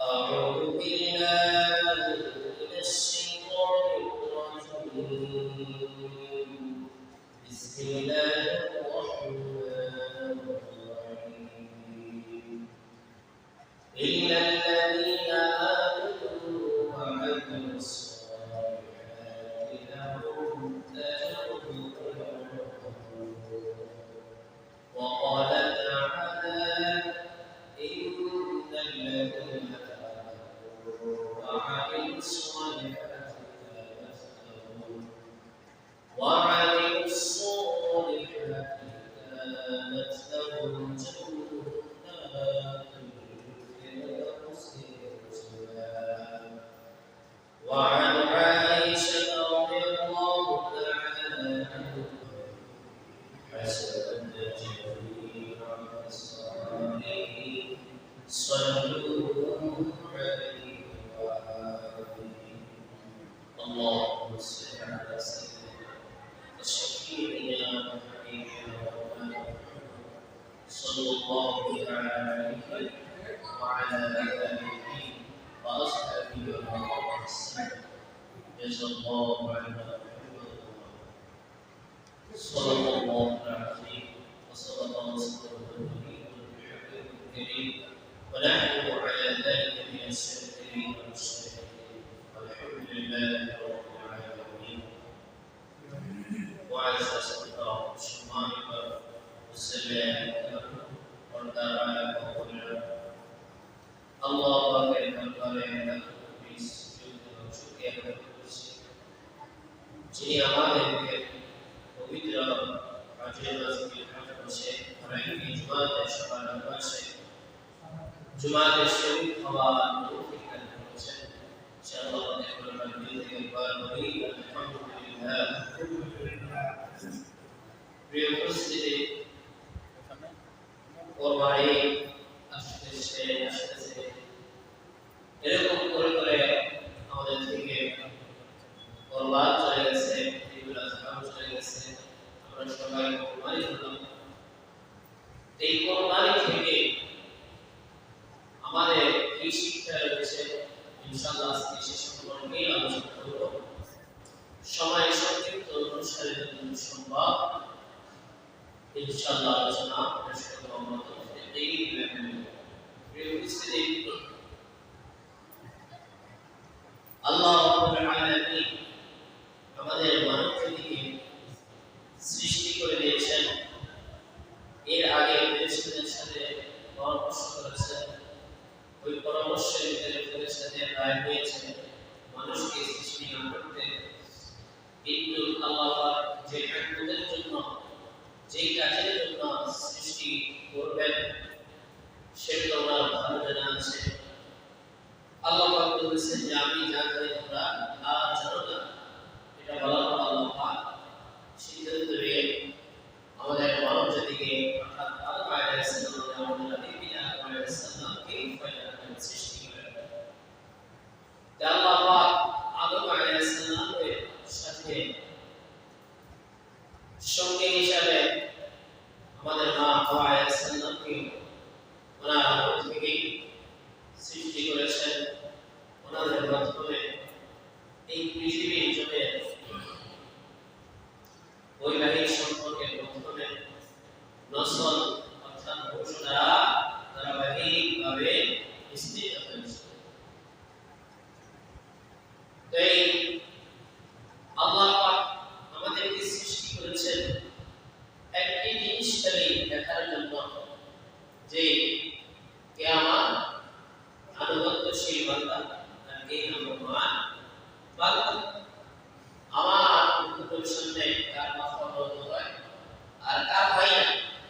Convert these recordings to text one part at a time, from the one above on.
أعوذ بالله من الشيطان الرجيم بسم الله الرحمن الرحيم إلا الذين آمنوا وعملوا الصالحات لهم أجر غير ممنون وقال تعالى إن الذين آمنوا وعملوا الصالحات كانت لهم جنات الفردوس نزلا وعن عائشة رضي الله تعالى عنها حسب جميع الصالحين صلوا عليه وآله اللهم صل على سيدنا وشفيعنا وحبيبنا ومولانا صلى الله عليه وعلى آله وأصحابه وسلم جزا الله عنا صلى الله عليه وصلى وسلم الكريم ونحن على ذلك من الشاكرين والشاكرين والحمد لله رب العالمين وعز الله سبحانه وسلم وتعالى وقوله الله أكبر যিনি আমাদেরকে পবিত্র হজের মাসে বসে ফরাইকে জুমাতে সকাল বসে জুমাতে শরীফ হওয়া তৌফিক দান করেছেন ইনশাআল্লাহ দেখুন আমরা দিকে একবার বলি আলহামদুলিল্লাহ প্রিয় উপস্থিতি কোরবানি আসতেছে এরকম করে করে আমাদের থেকে কোরবান চলে গেছে ঈদুল আযহা চলে গেছে আমরা সবাই কোরবানি করলাম এই কোরবানি থেকে আমাদের কি শিক্ষা রয়েছে ইনশাআল্লাহ আজকে সে সম্পর্কে আলোচনা করব সময় সংক্ষিপ্ত অনুসারে যদি সম্ভব ইনশাআল্লাহ আলোচনা শেষ করব আমরা এই প্রিয় উপস্থিতি আল্লাহ রাব্বুল আলামিন আমাদের মানব জাতিকে সৃষ্টি করে দিয়েছেন এর আগে ফেরেশতাদের সাথে পরামর্শ করেছেন ওই পরামর্শের ভিতরে ফেরেশতাদের রায় হয়েছে মানুষকে সৃষ্টি না করতে কিন্তু আল্লাহ পাক যে কাজের জন্য যেই কাজের জন্য সৃষ্টি করবেন সেটা ওনার ভালো জানা আছে আল্লাহ পাক বলেছেন যে আমি যা করি তোমরা তা জানো না এটা বলার পর আল্লাহ পাক সিদ্ধান্ত নিয়ে আমাদের মানব জাতিকে অর্থাৎ আদম আলাইহিস সালাম আমাদের নবী আদম আলাইহিস সালামকে সৃষ্টি করেন আল্লাহ পাক আদম আলাইহিস সালামের সাথে সঙ্গী হিসাবে আমাদের মা হাওয়া আলাইহিস সালামকে ওনার থেকে সৃষ্টি করেছেন ওনাদের মাধ্যমে এই পৃথিবীর জন্য বৈবাহিক সম্পর্কের মাধ্যমে নসল অর্থাৎ বংশধারা ধারাবাহিকভাবে বিস্তৃত হয়েছে তাই আল্লাহ পাক আমাদেরকে সৃষ্টি করেছেন একটি জিনিস খালি দেখার জন্য যে কিয়ামত আনুগত্যশীল বান্দা আর এই নামমান বান্দা আমার উপর সামনে কার মাথা বন্ধ হয় আর কার হয় না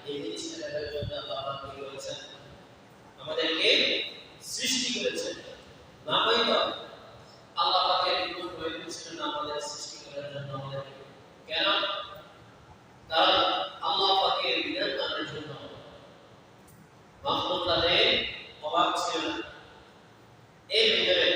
এই জিনিসটা দেখার জন্য আল্লাহ পাক কি করেছেন আমাদেরকে সৃষ্টি করেছেন না হয়তো আল্লাহ পাকের কোনো প্রয়োজন ছিল না আমাদের সৃষ্টি করার জন্য আমাদের কেন কারণ আল্লাহ পাকের বিধান মানার জন্য মাখলুকাতের অভাব ছিল না এর ভিতরে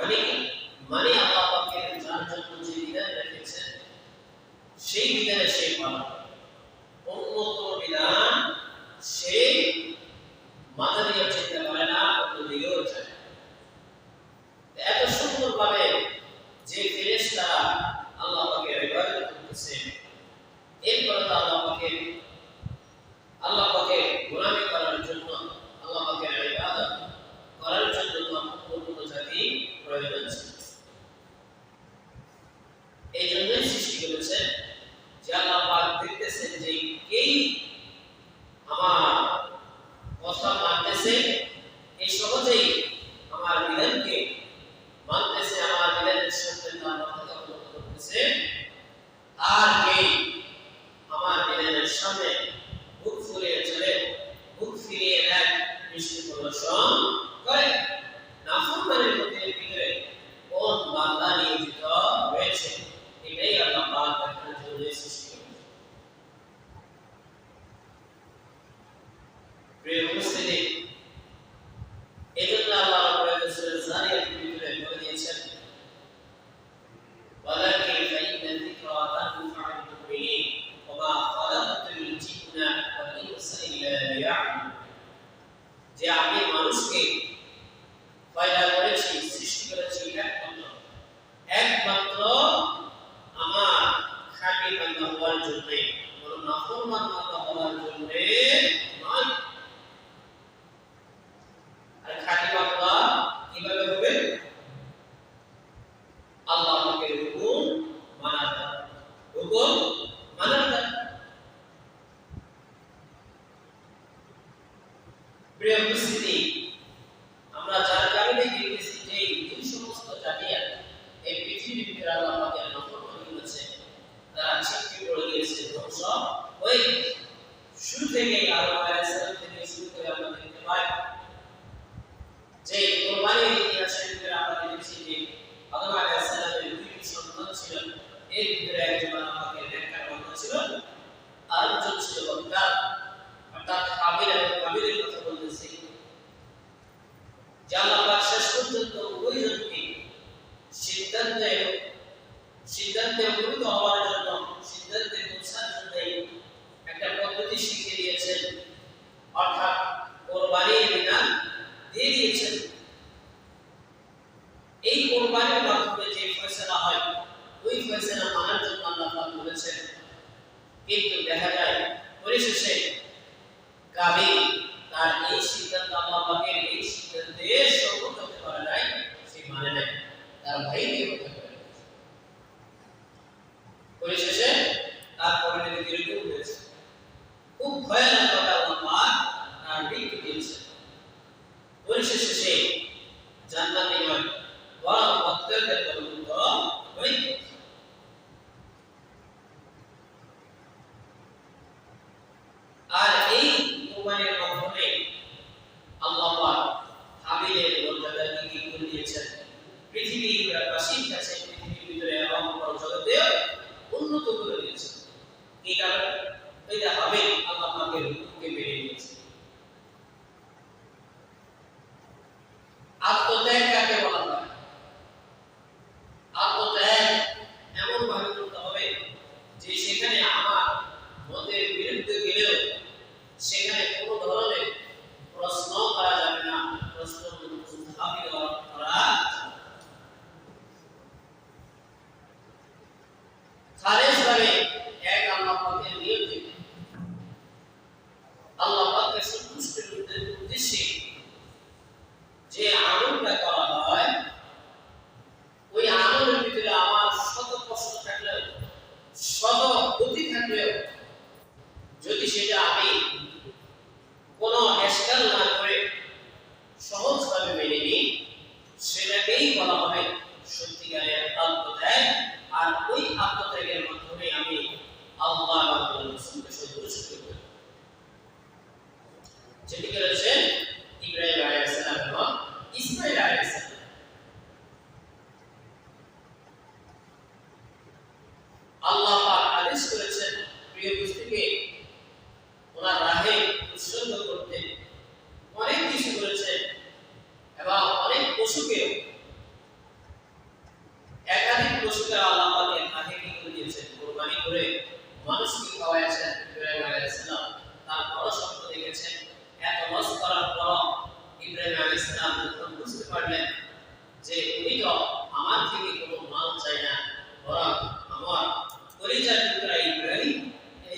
মানে কি? মানে আল্লাহ পাকের যার জন্য যে বিধান রেখেছেন সেই বিধানে সে পালন করে। অন্য কোনো বিধান সে মাথা দিয়ে চিন্তা করে না, অন্য দিকেও যায়। এত সুন্দরভাবে যে ফেরেশতারা আল্লাহ পাকের ইবাদত করতেছে, এরপরে তো আল্লাহ পাকের গোলামি করার জন্য, আল্লাহ পাকের ইবাদত করার জন্য তো অন্য জাতি প্রয়োজন ছিল। এই জন্যই সৃষ্টি করেছেন যে আল্লাহ পাক দেখতেছেন যে কেই আমার কথা মানতেছে, এই সহজেই আমার বিধানকে মানতেছে, আমার বিধানের সাথে তার কথা করতেছে, আর কেই আমার বিধানের সামনে মুখ ফুলিয়ে চলে, মুখ ফিরিয়ে নেয়, দৃষ্টি প্রদর্শন করে। নাফরমানের ভিতরে কোন বান্দা নিয়োজিত রয়েছে, এটাই আল্লাহ পাক দেখানোর জন্য সৃষ্টি করেছেন। প্রিয় উপস্থিতি, এজন্য আল্লাহ রাব্বুল সূরা জারিয়াতের ভিতরে বলে দিয়েছেন, ওয়ালাকিন ফাইন্না যিকরা তানফাউল মুমিনিন ওয়া মা খালাকতুল জিন্না ওয়াল ইনসা ইল্লা লিয়াবুদুন। যে আমি মানুষকে পয়দা করেছি, সৃষ্টি করেছি একমাত্র আমার খাঁটি বান্দা হওয়ার জন্য, কোনো নাফরমান বান্দা হওয়ার জন্য নয়। আর খাঁটি বান্দা কিভাবে হবে? আল্লাহ পাকের হুকুম মানার দ্বারা, হুকুম মানার দ্বারা। প্রিয় উপস্থিতি, আমরা যার কারণে দেখতেছি যে এই সমস্ত জাতিরা এই পৃথিবীর ভিতরে আল্লাহ পাকের নাফরমানি করেছে, তারা ছিটকে পড়ে গিয়েছে, ধ্বংস হয়ে গেছে। শুরু থেকেই আদম আলাইহিস সালাম থেকে শুরু করে আমরা দেখতে পাই যে কোরবানির ইতিহাসের ভিতরে আমরা দেখেছি যে আদম আলাইহিস সালামের দুইটি সন্তান ছিলেন। এর ভিতরে একজন আল্লাহ পাকের নেককার বান্দা ছিল, আর একজন ছিল বদকার, অর্থাৎ হাবিল এবং কাবিলের কথা বলতেছি। যে আল্লাহ পাক শেষ পর্যন্ত উভয়জনকে সিদ্ধান্তে উপনীত হওয়ার জন্য, সিদ্ধান্তে পৌঁছার জন্য একটা পদ্ধতি শিখিয়ে দিয়েছেন, অর্থাৎ কোরবানির বিধান দিয়ে দিয়েছেন। এই কোরবানির মাধ্যমে যে ফয়সালা হয়, ওই ফয়সালা মানার জন্য আল্লাহ পাক বলেছেন। কিন্তু দেখা যায় পরিশেষে কাবিল তার এই সিদ্ধান্ত, আল্লাহ পাকের এই সিদ্ধান্তে সম্মত হতে পারে নাই, সে মানে নাই, তার ভাইকে হত্যা করে। পরিশেষে তার পরিণতি কিরকম হয়েছে? খুব ভয়ানক কথা, আল্লাহ পাক তার মৃত্যু দিয়েছে। পরিশেষে সে জান্নাতে নয়, বরং বদকারদের অন্তর্ভুক্ত হয়ে গেছে। আর এই কোরবানির মাধ্যমে আল্লাহ পাক হাবিলের মর্যাদাকে কি করে দিয়েছেন? পৃথিবীর বাসীর কাছে, পৃথিবীর ভিতরে এবং জগতে উন্নত করে দিয়েছেন। এই কারণে এটা হাবিল আল্লাহ পাকের হুকুমকে মেনে নিয়েছে। আত্মত্যাগ কাকে বলা হয়? আত্মত্যাগ এমন ভাবে করতে হবে যে সেখানে আমার মতের বিরুদ্ধে গেলেও সেখানে কোনো ধরনের প্রশ্ন করা যাবে না, প্রশ্ন উত্থাপিত করা খালেসভাবে এক আল্লাহ পাকের নিয়তে, আল্লাহ পাকের সন্তুষ্টির উদ্দেশ্যে যে আমলটা করা হয়, ওই আমলের ভিতরে আমার শত কষ্ট থাকলেও, শত ক্ষতি থাকলেও, যদি সেটা আমি কোনো এসকাল না করে সহজভাবে মেনে নিই, সেটাকেই বলা হবে সত্যিকারের আত্মত্যাগ। আর ওই আত্মত্যাগের মাধ্যমে আমি আল্লাহ রাব্বুল রাসূলকে সন্তুষ্ট করব, যেটি করেছেন ইব্রাহিম আলাইহিস সালাম এবং ইসমাঈল আলাইহিস সালাম। আল্লাহ পাক আদেশ করেছেন প্রিয় পুত্রকে ওনার রাহে উৎসর্গ করতে। অনেক কিছু করেছেন এবং অনেক পশুকে পরিষ্কার আল্লাহ পাকের আগে কি করে দিয়েছেন, কুরবানি করে মানুষকে খাওয়াইছেন ইব্রাহিম আলাইহিস সালাম। তার বড় স্বপ্ন দেখেছেন। এত লস করার পর ইব্রাহিম আলাইহিস সালাম যখন বুঝতে পারলেন যে উনি তো আমার থেকে কোনো মাল চাই না, বরং আমার কলিজার টুকরা ইব্রাহিম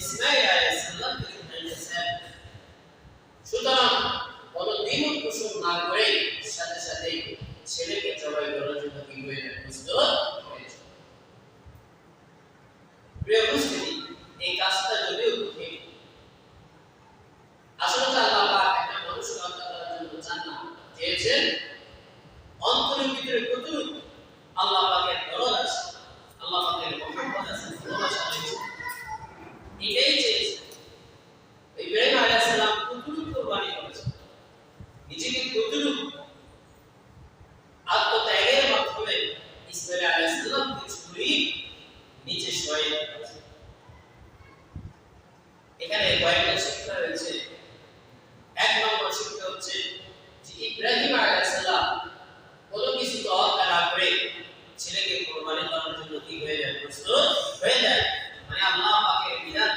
ইসমাঈল আলাইহিস সালামকে চাইছেন, সুতরাং কোনো দ্বিমত পোষণ না করে সাথে সাথে ছেলেকে জবাই করার জন্য কি হয়ে প্রস্তুত হয়েছে। প্রিয় উপস্থিতি, এই কাজটা যদিও কঠিন, আসলে আল্লাহ পাক একটা মানুষকে হত্যা করার জন্য চান না, চেয়েছেন অন্তরের ভিতরে কতটুকু আল্লাহ পাকের দরদ আছে, আল্লাহ পাকের মহব্বত আছে, ভালোবাসা আছে, এটাই চেয়েছেন। ইব্রাহিম আলাইহিস সালাম কতটুকু কুরবানি করেছেন, নিজেকে কতটুকু আত্মত্যাগের মাধ্যমে ইসমাঈল আলাইহিস সালামকে ছুরি নিচে শোয়াই দিয়েছেন। এখানে কয়েকটা শিক্ষা রয়েছে। এক নম্বর শিক্ষা হচ্ছে যে ইব্রাহিম আলাইহিস সালাম কোনো কিছু তোয়াক্কা না করে ছেলেকে কুরবানি করার জন্য কি হয়ে যায়, প্রস্তুত হয়ে যায়। মানে আল্লাহ পাকের বিধান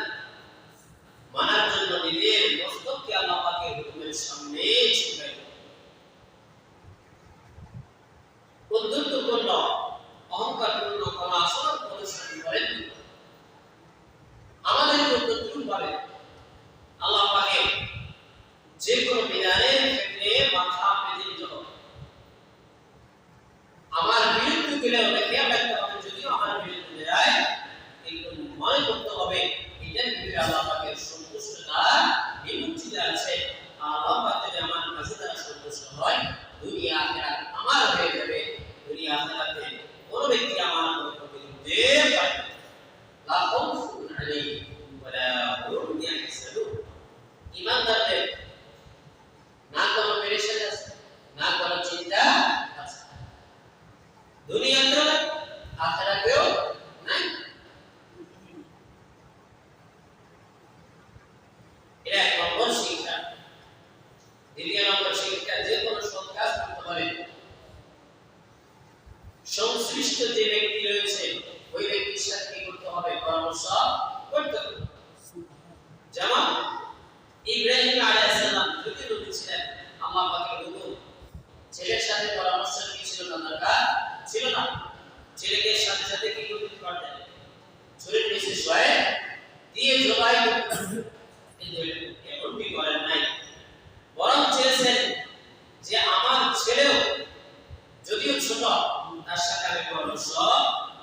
মানার জন্য নিজের মস্তককে আল্লাহ পাকের হুকুমের সামনে ঝুঁকায়। বন্ধুত্বপূর্ণ অহংকারপূর্ণ কোনো আচরণ প্রদর্শন করেন আমাদের যতটুকুভাবে আল্লাহ পাকের যে কোনো বিধানের ক্ষেত্রে মাথা পেতে দিতে হবে। আমার বিরুদ্ধে গেলেও খেয়াল রাখতে হবে, যদিও আমার বিরুদ্ধে যায় কিন্তু মনে করতে হবে এটার ভিতরে আল্লাহ পাকের সন্তুষ্টতা নিমজ্জিত আছে। আল্লাহ পাক যদি আমার কাছে তারা সন্তুষ্ট হয়, দুনিয়া আখিরাত আমার হয়ে যাবে। দুনিয়া আখিরাতে কোনো ব্যক্তি আমার ক্ষতি করতে পারবে না। লা খাউফুন আলাইহিম ওয়া লা হুম ইয়াহজানুন। ঈমানদারদের না কোনো পেরেশানি আছে, না কোনো চিন্তা আছে, দুনিয়াতেও নাই, আখিরাতেও নাই। এটা এক নম্বর শিক্ষা। দ্বিতীয় নম্বর শিক্ষা, যে কোনো সৎ কাজ করতে হলে সংশ্লিষ্ট যে ব্যক্তি রয়েছে ওই ব্যক্তির সাথে কি করতে হবে, পরামর্শ করতে হবে। যেমন ইব্রাহিম আলাইহিস সালাম যদি নবী ছিলেন, আল্লাহ পাকের হুকুম, ছেলের সাথে পরামর্শ কি ছিল না, দরকার ছিল না। ছেলেকে সাথে সাথে কি করতে পারতেন, ছুরির নিচে শোয়ে দিয়ে জবাই করতেন। কিন্তু এমনটি করেন নাই, বরং চেয়েছেন যে আমার ছেলেও যদিও ছোট, তার সাথে আমি পরামর্শ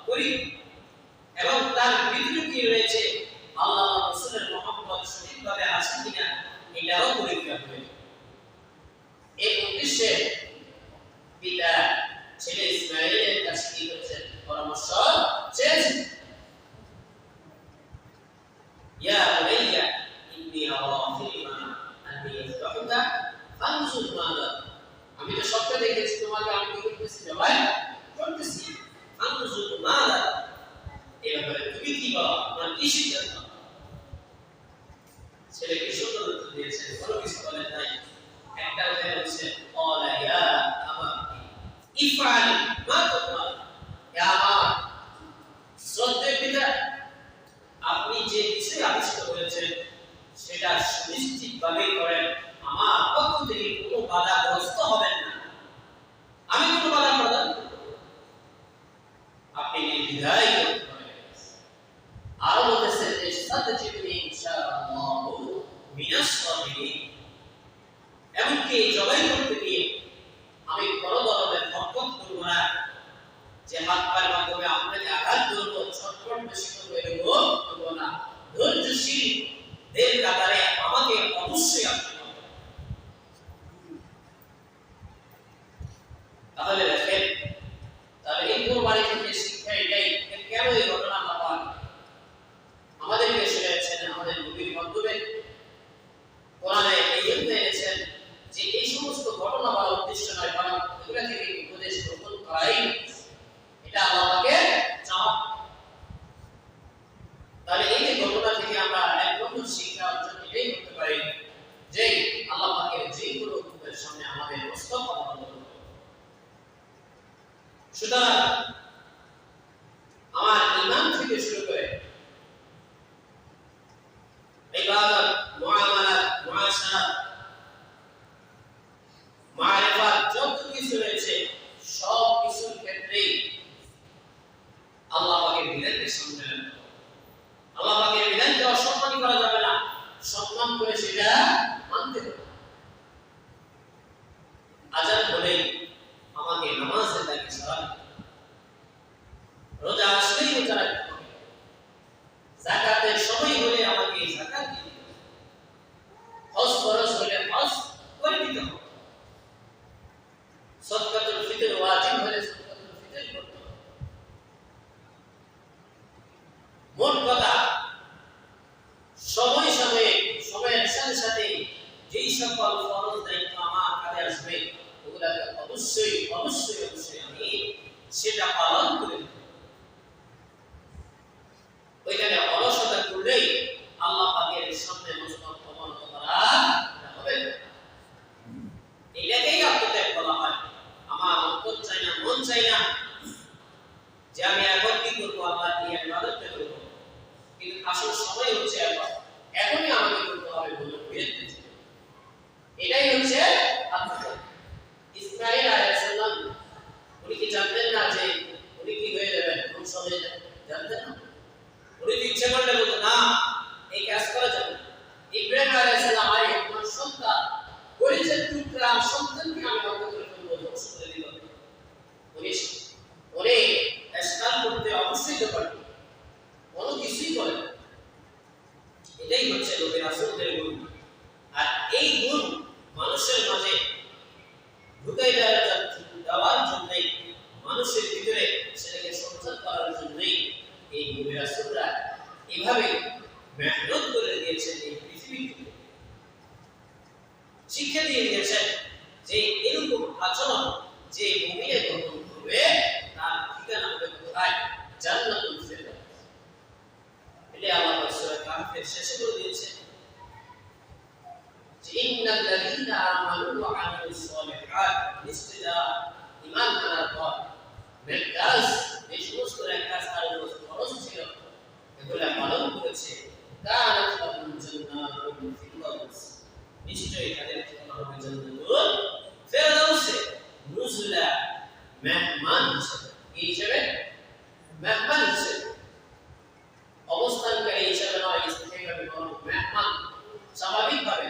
করি এবং তার ভিতরে কি রয়েছে, আল্লাহ রাসূলের মহব্বত সঠিকভাবে আছে কিনা এটাও পরীক্ষা করি। এই উদ্দেশ্যে পিতা ছেলে ইসমাঈলের কাছে কি করেছেন, পরামর্শ চেয়েছেন। ইয়া বুনাইয়া ইন্নী আরা ফিল মানাম আন্নী আযবাহুকা ফানজুর মাযা। আমি তো স্বপ্নে দেখেছি তোমাকে আমি কি করতেছি, জবাই করতেছি। ফানজুর মাযা, এই ব্যাপারে তুমি কি বলো, তোমার কি সিদ্ধান্ত? ছেলে কি সুন্দর উত্তর দিয়েছেন, কোনো কিছু বলেন নাই। একটা কথা বলছে, ক্বালা ইয়া আবাতি ইফআল মা তুমার। ইয়া আমার শ্রদ্ধেয় পিতা, আপনি যে বিষয় আবিষ্কার করেছেন সেটা সুনিশ্চিতভাবে করেন। আমার পক্ষ থেকে কোনো বাধাগ্রস্ত হবেন না, আমি কোনো বাধা প্রদান করব না, আপনি নির্দ্বিধায় করতে পারেন। আরো বলতেছেন যে সাতাজিদুনি ইনশাআল্লাহু মিনাস সাবিরিন। এমনকি জবাই করতে গিয়ে আমি কোনো ধরনের হরকত করব না, যে হাত পায়ের মাধ্যমে আপনাকে আঘাত করবো, ছটফট বেশি করবো, এরকম করবো না। ধৈর্যশীলদের কাতারে আমাকে অবশ্যই আসতে হবে। তাহলে দেখেন, তাহলে এই কোরবানি থেকে শিক্ষা এটাই, কেন এই ঘটনা আল্লাহ আমাদেরকে শিখিয়েছেন, আমাদের নবীর মাধ্যমে কোরআনে এই জন্য এনেছেন যে এই সমস্ত ঘটনা বলার উদ্দেশ্য নয়, বরং এগুলো থেকে উপদেশ গ্রহণ করাই এটা আল্লাহকে চাওয়া। তাহলে এই ঘটনা থেকে আমরা এক নম্বর শিক্ষা অর্জন এটাই করতে পারি যে আল্লাহ পাকের যে কোনো হুকুমের সামনে আমাদের মস্তক অবনত করতে হবে। সুতরাং থেকে সরাবে। রোজা আসলেই রোজা রাখতে হবে, যাকাতের সময় হলে আমাকে যাকাত দিতে হবে, হজ ফরজ হলে হজ করে দিতে হবে, সদকাতুল ফিতর ওয়াজিব হলে সদকাতুল ফিতর করতে হবে। মোট কথা সময়ের সাথে সাথে যেই সকল ফরজ দায়িত্ব আমার কাঁধে আসবে ওগুলাকে অবশ্যই অবশ্যই অবশ্যই আমি সেটা পালন করে দেব। ওইখানে অলসতা করলেই আল্লাহ পাকের সামনে মস্তক অবনত করা হবে না। এটাকেই আত্মত্যাগ বলা হয়। আমার অন্তর চাই না, মন চাই না যে আমি এখন কি করবো, আল্লাহ কি ইবাদত করব, কিন্তু আসল সময় হচ্ছে এখনই আমাকে করতে হবে বলে বুঝে দিয়েছে। এটাই হচ্ছে আত্মত্যাগ। ইসমাঈল আলাইহিস সালাম উনি কি জানতেন না যে উনি কি হয়ে যাবেন, ধ্বংস হয়ে যাবেন? জানতেন না। উনি ইচ্ছে করলে বলতেন না এই কাজ করা যাবে না। ইব্রাহিম আলাইহিস সালাম আমার সন্তান পরিচয় টুকরা সন্তানকে আমি হত্যা করে ফেলবো, ধ্বংস করে দিব। উনি এসকাল করতে অবশ্যই তো পারবেন, কোনো কিছুই করেন। এটাই হচ্ছে নবী রাসূলদের গুণ। আর এই গুণ মানুষের মাঝে ঢুকাই দেওয়ার জন্যই, মানুষের ভিতরে সেটাকে সঞ্চার করার জন্যই এই নবী রাসূলরা এভাবে মেহনত করে দিয়েছেন। এই পৃথিবীতে শিক্ষা দিয়ে দিয়েছেন যে এরকম আচরণ যে মুমিনে গ্রহণ করবে তার ঠিকানা হবে কোথায়? জান্নাতুল ফিরদাউস। এটা আল্লাহ সূরা কাহফের শেষে বলে দিয়েছেন যে ইন্নাল্লাযীনা আমানু ওয়া আমিলুস সালিহাত, নিশ্চয় ঈমান আনার পর নেক কাজ, এই সমস্ত নেক কাজ তার উপর ফরজ ছিল, এগুলা পালন করেছে, কানাত লাহুম জান্নাতুল ফিরদাউস, নিশ্চয়ই তাদের ঠিকানা হবে জান্নাতুল ফিরদাউস। নুজুলা মেহমান হিসেবে, কি হিসেবে? মেহমান হিসেবে, অবস্থানকারী হিসেবে নয়, স্থায়ীভাবে বরং মেহমান। স্বাভাবিকভাবে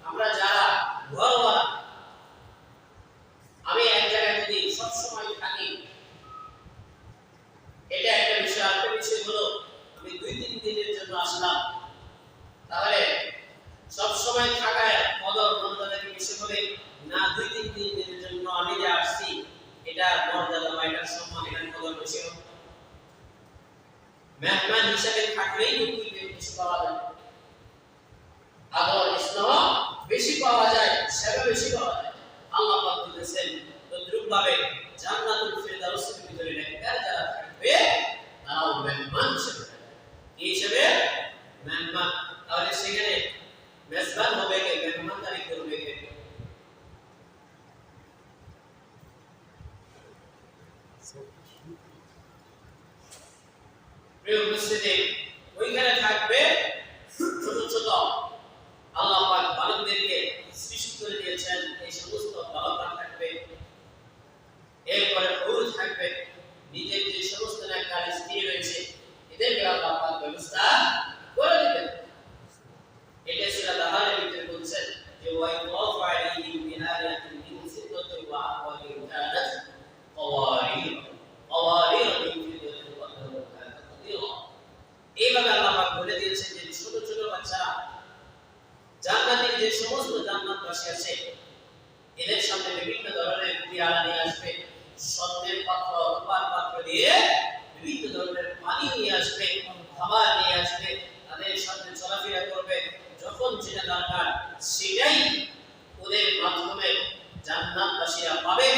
আমরা যারা ঘরওয়ালা, আমি এক জায়গায় যদি সবসময় থাকি, এটা একটা বিষয়। আরেকটা বিষয় হলো আমি 2-3 দিনের জন্য আসলাম, তাহলে সবসময় থাকায় কদর মর্যাদাকে বিষয় করে না, 2-3 দিনের জন্য আমি যে আসছি এটা মর্যাদা বা এটা সম্মান, এটা কদর বেশি হবে। মেহমান হিসেবে থাকলেই বেশি পাওয়া যায়, আদর স্নেহ বেশি পাওয়া যায়, সেবা বেশি পাওয়া যায়। আল্লাহ পাক বলেছেন তদ্রূপভাবে জান্নাতুল ফিরদাউসের ভিতরে নেককার যারা থাকবে তারাও মেহমান হিসেবে থাকবে। কি হিসেবে? মেহমান। তাহলে সেখানে মেজবান হবে কে? মেহমানদারি করবে কে? প্রিয় উপস্থিতি, ওইখানে থাকবে ছোট ছোট আল্লাহ পাক বালকদেরকে সৃষ্টি করে দিয়েছেন, এই সমস্ত বালকরা থাকবে। এরপরে হুর থাকবে, নিজের যে সমস্ত নেককার স্ত্রী রয়েছে এদেরকে আল্লাহ পাক ব্যবস্থা করে দিবেন। এটা সূরা তাহারের ভিতরে বলছেন যে ওয়াইতাফু আলাইহিম বিআয়াতিন মিন সিদরাতিন ওয়া আকওয়াবিন কানাত কওয়ারির মিন ফিদদাতিন ওয়া কানাত কাদিরা। এইভাবে আল্লাহ পাক বলে দিয়েছেন যে ছোট ছোট বাচ্চারা জান্নাতের যে সমস্ত জান্নাতবাসী আছে এদের সামনে বিভিন্ন ধরনের পেয়ালা নিয়ে আসবে, স্বর্ণের পাত্র, রূপার পাত্র দিয়ে বিভিন্ন ধরনের পানি নিয়ে আসবে, খাবার নিয়ে আসবে, তাদের সাথে চলাফেরা করবে, যখন যেটা দরকার সেটাই ওদের মাধ্যমে জান্নাতবাসীরা পাবে।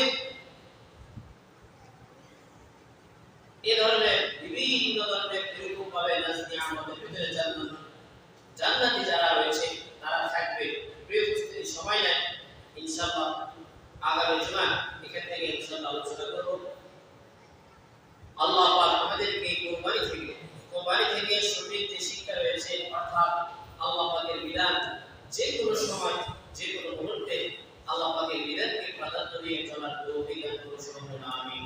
এ ধরনের বিভিন্ন ধরনের এরকম ভাবে নাজনি আমাদের ভিতরে জান্নাতি যারা রয়েছে তারা থাকবে। প্রিয় উপস্থিতি, সময় নেই, ইনশাআল্লাহ আগামী জুমা এখান থেকে ইনশাআল্লাহ আলোচনা করব। আল্লাহ পাক আমাদেরকে কোরবানি থেকে সঠিক যে শিক্ষা রয়েছে, অর্থাৎ আল্লাহ পাকের বিধান যে কোনো সময় যে কোনো মুহূর্তে আল্লাহ পাকের বিধানকে প্রাধান্য দিয়ে চলার তৌফিক দান করুন। আমিন।